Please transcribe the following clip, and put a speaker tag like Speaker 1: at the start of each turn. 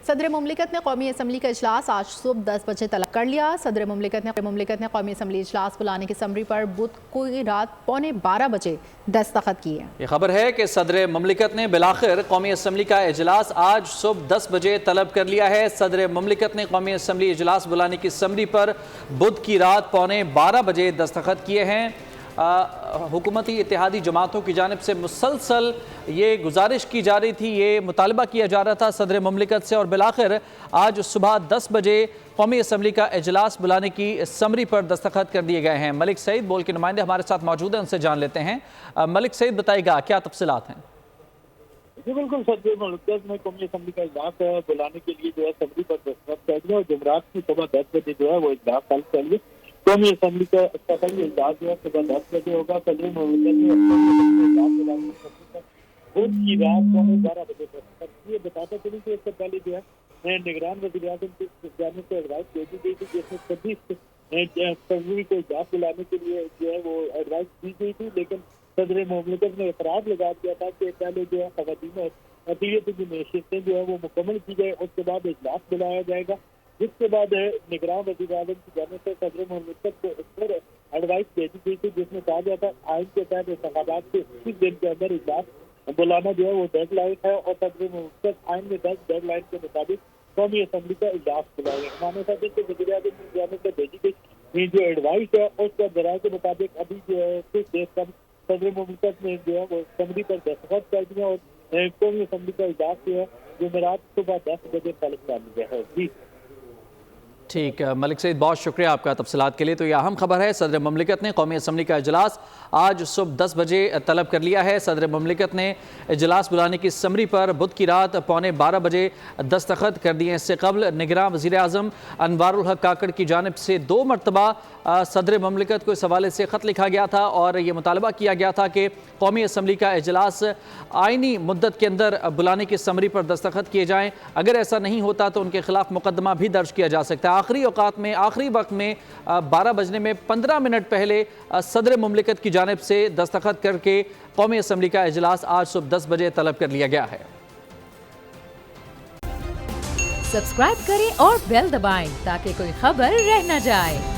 Speaker 1: सदर मुमलिकत ने कौमी असम्बली का इजलास आज सुबह 10 बजे तलब कर लिया। सदर मुमलिकत ने कौमी असम्बली इजलास बुलाने की समरी पर बुध को रात 11:15 बजे दस्तखत किए।
Speaker 2: ये खबर है कि सदर मुमलिकत ने बिलाखिर कौमी असम्बली का इजलास आज सुबह 10 बजे तलब कर लिया है। सदर मुमलिकत ने कौमी असम्बली इजलास बुलाने की समरी पर बुध की रात 11:15 बजे दस्तखत किए हैं। हुकूमती इत्तेहादी जमातों की जानिब से मुसलसल ये गुजारिश की जा रही थी, ये मुतालबा किया जा रहा था सदर मुमलिकत से, और बिलाखिर आज सुबह 10 बजे कौमी असम्बली का इजलास बुलाने की समरी पर दस्तखत कर दिए गए हैं। मलिक सईद बोल के नुमाइंदे हमारे साथ मौजूद हैं, उनसे जान लेते हैं। मलिक सईद बताइएगा क्या तफसीलात हैं?
Speaker 3: जी बिल्कुल, सदर मुमलिकत ने कौमी असम्बली का इजलास बुलाने के लिए जो है समरी पर दस्तखत कर दिया और जुमरात की सुबह 10 बजे जो है वो इजलास तलब कर लिया। कौमी असम्बली का इजलास जो है सुबह 10 बजे होगा। सदर मुमलिकत ने बुध की रात 11:15 बजे दस्तखत किए। बताते चलिए कि इससे पहले जो है निगरान वज़ीर आज़म की जानिब से एडवाइस भेजी गई थी, जिसमें 26 फरवरी को इजलास बुलाने के लिए जो है वो एडवाइस दी गई थी, लेकिन सदर मुमलिकत ने एतराज़ लगा दिया था कि पहले जो है ख़वातीन अक़लियत की नशिस्तें जो है वो मुकम्मल की जाए, उसके बाद इजलास बुलाया जाएगा। जिसके बाद निगरान वज़ीर आज़म की जानिब से सदर मुमलिकत को इस पर एडवाइस भेजी गई थी, जिसमें कहा गया था आइन के तहत इंतख़ाबात के 21 दिन के अंदर इजलास बुलाना जो है वो डेडलाइन है, और सदर मुमलिकत आइन में 10 डेडलाइन के मुताबिक कौमी असम्बली का इजलास बुलाएगा। माने सदर के वज़ीर आज़म की जानिब से भेजी गई जो एडवाइस है उसके दराज के मुताबिक अभी जो है कुछ देर कम सदर मुमलिकत ने जो है वो समरी पर दस्तखत कर दिया और कौमी असम्बली का इजलास जो है जुमेरात सुबह 10 बजे तलब कर लिया है। जी
Speaker 2: ठीक है मलिक सईद, बहुत शुक्रिया आपका तफसीलात के लिए। तो यह अहम खबर है, सदर मुमलिकत ने कौमी असम्बली का इजलास आज सुबह 10 बजे तलब कर लिया है। सदर मुमलिकत ने इजलास बुलाने की समरी पर बुध की रात 11:15 बजे दस्तखत कर दिए। इससे कबल निगरान वज़ीर आज़म अनवारुल हक काकड़ की जानिब से 2 मरतबा सदर मुमलिकत को इस हवाले से ख़त लिखा गया था और ये मुतालबा किया गया था कि कौमी असम्बली का इजलास आइनी मुद्दत के अंदर बुलाने की समरी पर दस्तखत किए जाएँ। अगर ऐसा नहीं होता तो उनके खिलाफ मुकदमा भी दर्ज किया जा सकता है। आखिरी औकात में, आखिरी वक्त में 12 बजने में 15 मिनट पहले सदर मुमलिकत की जानिब से दस्तखत करके कौमी असम्बली का इजलास आज सुबह 10 बजे तलब कर लिया गया है।
Speaker 4: सब्सक्राइब करें और बेल दबाएं ताकि कोई खबर रह न जाए।